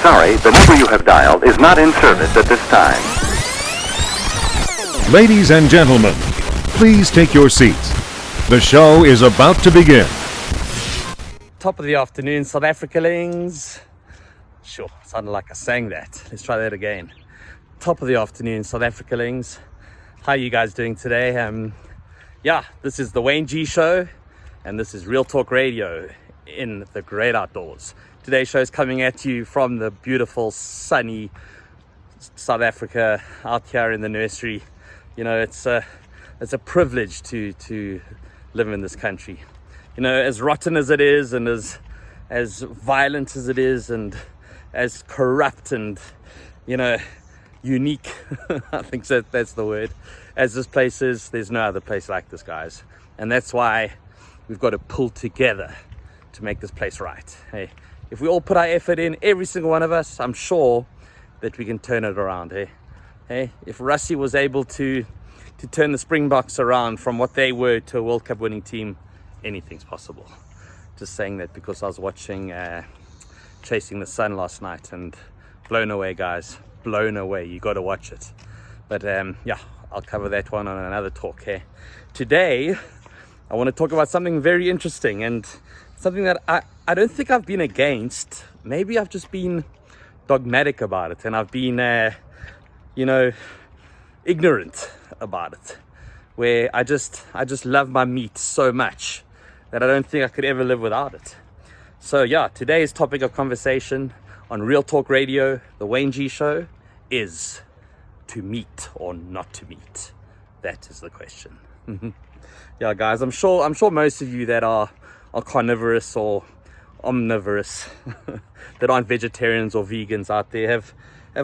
sorry, the number you have dialed is not in service at this time. Ladies and gentlemen, please take your seats. The show is about to begin. Top of the afternoon, South Africalings. Sure, sounded like I sang that. Let's try that again. Top of the afternoon, South Africalings. How are you guys doing today? This is the Wayne G Show, and this is Real Talk Radio in the great outdoors. Today's show is coming at you from the beautiful, sunny South Africa, out here in the nursery. You know, it's a privilege to live in this country. You know, as rotten as it is, and as violent as it is, and as corrupt and, you know, unique, I think that's the word, as this place is, there's no other place like this, guys. And that's why we've got to pull together to make this place right. Hey, if we all put our effort in, every single one of us, I'm sure that we can turn it around. Hey, if Russie was able to turn the Springboks around from what they were to a World Cup winning team, anything's possible. Just saying that because I was watching Chasing the Sun last night, and blown away, guys, blown away. You got to watch it. But I'll cover that one on another talk here. Today I want to talk about something very interesting, and something that I don't think I've been against. Maybe I've just been dogmatic about it, and I've been ignorant about it, where I just love my meat so much that I don't think I could ever live without it. So today's topic of conversation on Real Talk Radio, the Wayne G Show, is to meat or not to meat. That is the question. Guys, I'm sure most of you that are carnivorous or omnivorous that aren't vegetarians or vegans out there have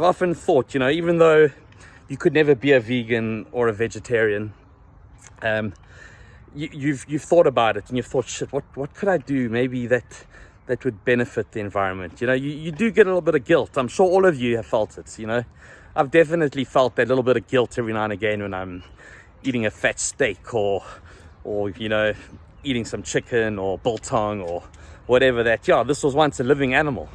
often thought, you know, even though you could never be a vegan or a vegetarian, you've thought about it, and you've thought, shit, what could I do maybe that would benefit the environment? You know, you do get a little bit of guilt. I'm sure all of you have felt it. You know, I've definitely felt that little bit of guilt every now and again when I'm eating a fat steak or you know, eating some chicken or biltong or whatever that. This was once a living animal.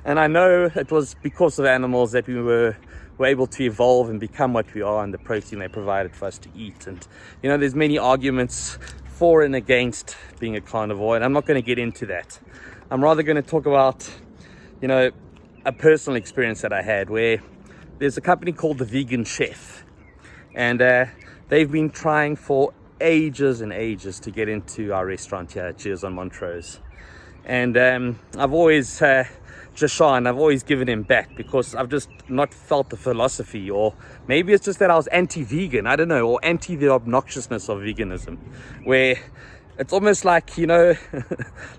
And I know it was because of animals that we were able to evolve and become what we are, and the protein they provided for us to eat. And you know, there's many arguments for and against being a carnivore, and I'm not going to get into that. I'm rather going to talk about, you know, a personal experience that I had, where there's a company called The Vegan Chef, and they've been trying for ages and ages to get into our restaurant here at Cheers on Montrose. And I've always I've always given him back, because I've just not felt the philosophy, or maybe it's just that I was anti-vegan, I don't know, or anti the obnoxiousness of veganism, where it's almost like, you know,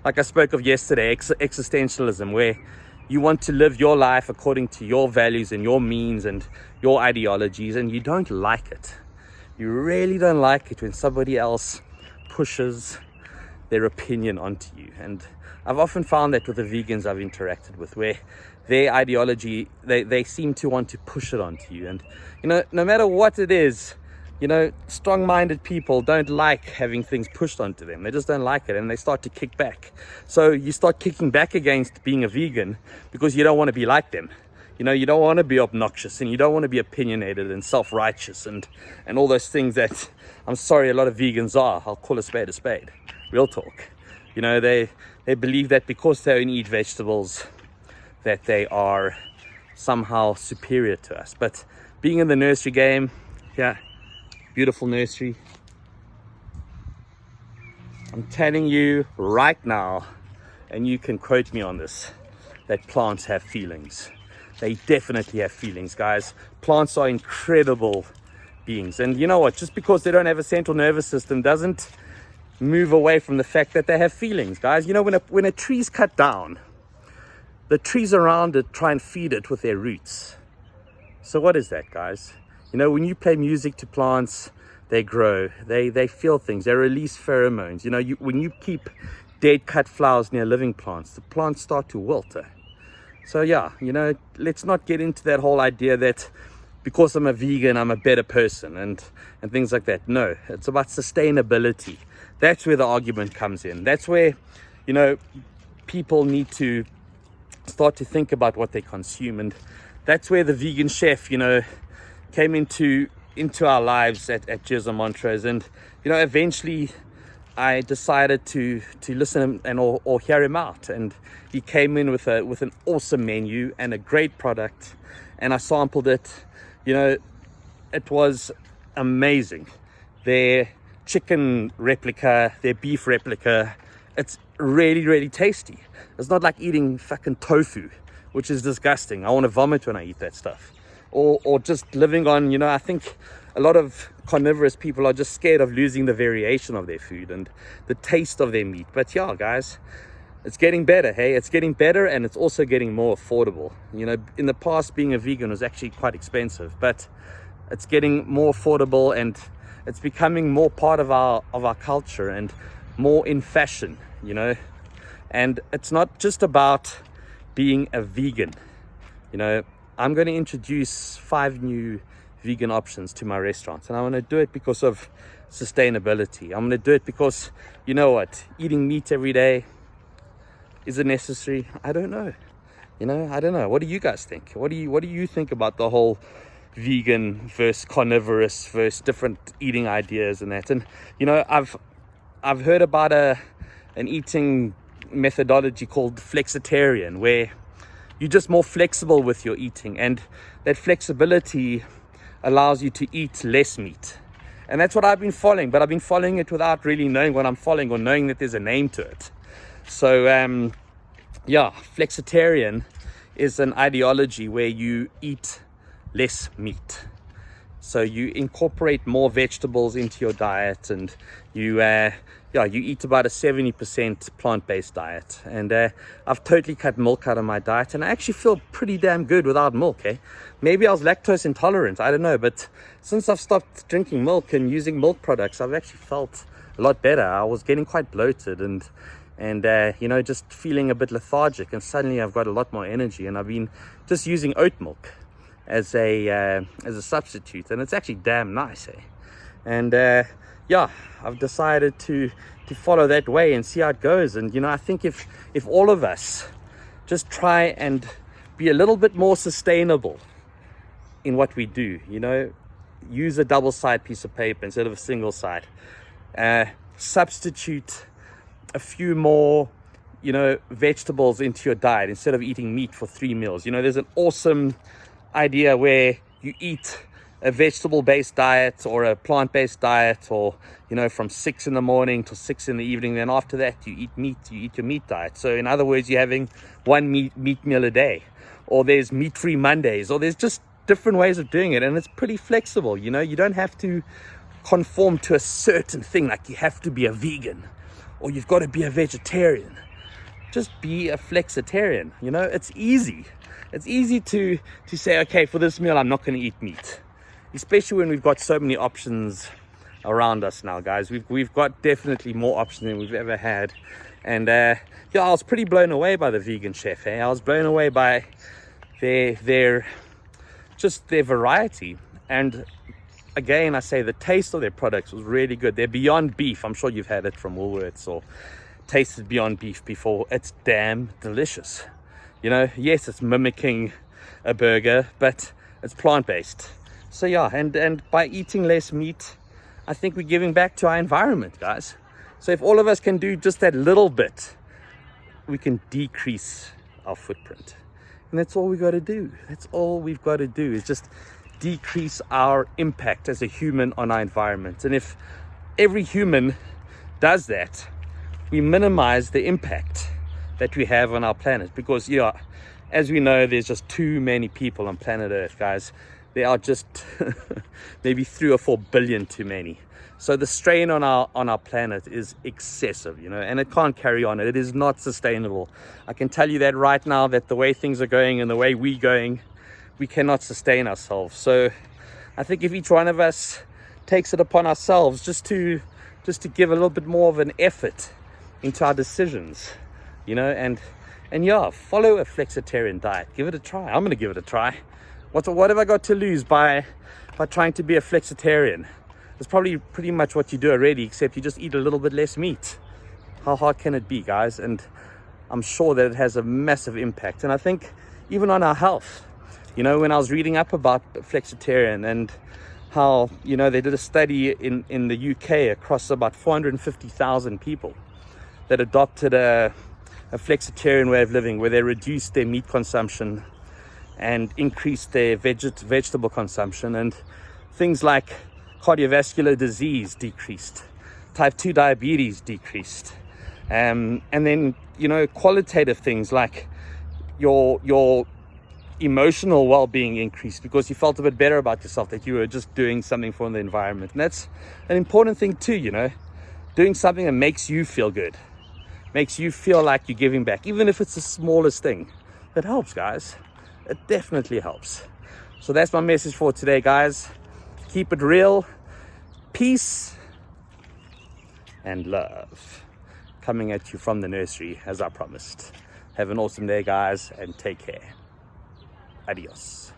like I spoke of yesterday, existentialism, where you want to live your life according to your values and your means and your ideologies, and you don't like it. You really don't like it when somebody else pushes their opinion onto you. And I've often found that with the vegans I've interacted with, where their ideology, they seem to want to push it onto you. And, you know, no matter what it is, you know, strong-minded people don't like having things pushed onto them. They just don't like it, and they start to kick back. So you start kicking back against being a vegan because you don't want to be like them. You know, you don't want to be obnoxious, and you don't want to be opinionated and self-righteous and all those things that, I'm sorry, a lot of vegans are. I'll call a spade a spade. Real talk. You know, they believe that because they only eat vegetables, that they are somehow superior to us. But being in the nursery game, beautiful nursery, I'm telling you right now, and you can quote me on this, that plants have feelings. They definitely have feelings, guys. Plants are incredible beings. And you know what? Just because they don't have a central nervous system doesn't move away from the fact that they have feelings, guys. You know, when a tree's cut down, the trees around it try and feed it with their roots. So what is that, guys? You know, when you play music to plants, they grow, they feel things, they release pheromones. You know, when you keep dead cut flowers near living plants, the plants start to wilter. So you know, let's not get into that whole idea that because I'm a vegan, I'm a better person and things like that. No, it's about sustainability. That's where the argument comes in. That's where, you know, people need to start to think about what they consume. And that's where the vegan chef, came into our lives at Jizz and Montrose. And eventually I decided to listen or hear him out, and he came in with an awesome menu and a great product, and I sampled it. It was amazing. Their chicken replica, their beef replica, it's really, really tasty. It's not like eating fucking tofu, which is disgusting. I want to vomit when I eat that stuff. Or just living on, I think a lot of carnivorous people are just scared of losing the variation of their food and the taste of their meat. But yeah, guys, it's getting better, hey? It's getting better, and it's also getting more affordable. In the past, being a vegan was actually quite expensive, but it's getting more affordable, and it's becoming more part of our culture and more in fashion, And it's not just about being a vegan. I'm going to introduce 5 new vegan options to my restaurants, and I want to do it because of sustainability. I'm going to do it because, eating meat every day, is it necessary? I don't know. I don't know. What do you guys think? What do you think about the whole vegan versus carnivorous versus different eating ideas and that? And I've heard about an eating methodology called flexitarian, where you're just more flexible with your eating, and that flexibility allows you to eat less meat. And that's what I've been following, but I've been following it without really knowing what I'm following or knowing that there's a name to it. So flexitarian is an ideology where you eat less meat. So you incorporate more vegetables into your diet, and you eat about a 70% plant-based diet. And I've totally cut milk out of my diet, and I actually feel pretty damn good without milk. Maybe I was lactose intolerant, I don't know, but since I've stopped drinking milk and using milk products, I've actually felt a lot better. I was getting quite bloated and just feeling a bit lethargic, and suddenly I've got a lot more energy, and I've been just using oat milk as a substitute, and it's actually damn nice. And I've decided to follow that way and see how it goes. And I think if all of us just try and be a little bit more sustainable in what we do, use a double-sided piece of paper instead of a single side, substitute a few more vegetables into your diet instead of eating meat for 3 meals. There's an awesome idea where you eat a vegetable-based diet or a plant-based diet, or from 6 in the morning to 6 in the evening. Then after that you eat meat, you eat your meat diet. So in other words, you're having 1 meat meal a day, or there's meat-free Mondays, or there's just different ways of doing it, and it's pretty flexible. You don't have to conform to a certain thing, like you have to be a vegan or you've got to be a vegetarian. Just be a flexitarian. It's easy. It's easy to say, okay, for this meal I'm not going to eat meat, especially when we've got so many options around us now, guys. We've got definitely more options than we've ever had. And I was pretty blown away by the vegan chef. I was blown away by their variety. And again, I say the taste of their products was really good. They're Beyond Beef. I'm sure you've had it from Woolworths or tasted Beyond Beef before. It's damn delicious. Yes, it's mimicking a burger, but it's plant-based. So and by eating less meat, I think we're giving back to our environment, guys. So if all of us can do just that little bit, we can decrease our footprint. And that's all we got to do. That's all we've got to do, is just decrease our impact as a human on our environment. And if every human does that, we minimize the impact that we have on our planet. Because as we know, there's just too many people on planet Earth, guys. There are just maybe 3 or 4 billion too many. So the strain on our planet is excessive, and it can't carry on. It is not sustainable. I can tell you that right now, that the way things are going and the way we're going, we cannot sustain ourselves. So I think if each one of us takes it upon ourselves just to give a little bit more of an effort into our decisions, and follow a flexitarian diet. Give it a try. I'm going to give it a try. What have I got to lose by trying to be a flexitarian? It's probably pretty much what you do already, except you just eat a little bit less meat. How hard can it be, guys? And I'm sure that it has a massive impact. And I think even on our health, you know, when I was reading up about flexitarian and how, you know, they did a study in the UK across about 450,000 people that adopted a flexitarian way of living, where they reduced their meat consumption and increased their vegetable consumption, and things like cardiovascular disease decreased, type 2 diabetes decreased, and then, you know, qualitative things like your emotional well-being increased because you felt a bit better about yourself, that you were just doing something for the environment. And that's an important thing too, you know, doing something that makes you feel good, makes you feel like you're giving back, even if it's the smallest thing. It helps, guys. It definitely helps. So that's my message for today, guys. Keep it real. Peace and love coming at you from the nursery, as I promised. Have an awesome day, guys, and take care. Adios.